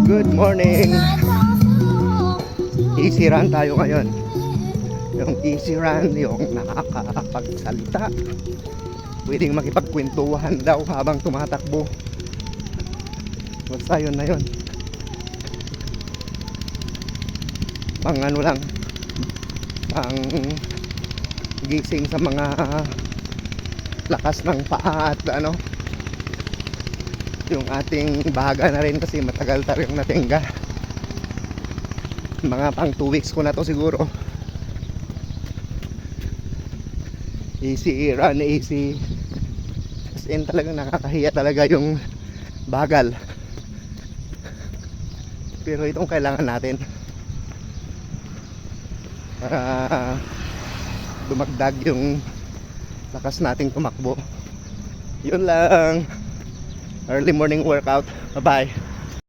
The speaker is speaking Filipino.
Good morning. Easy run tayo ngayon. Yung easy run, yung nakakapagsalita, pwedeng makipagkwentuhan daw habang tumatakbo. Basta yun na yun. Pang ano lang, pang gising sa mga lakas ng paa at ano, yung ating bahaga na rin kasi matagal tayong natingga. Mga pang 2 weeks ko na to siguro. Easy run, easy. As in talagang nakakahiya talaga yung bagal. Pero itong kailangan natin para dumagdag yung lakas nating tumakbo. Yun lang. Early morning workout. Bye bye.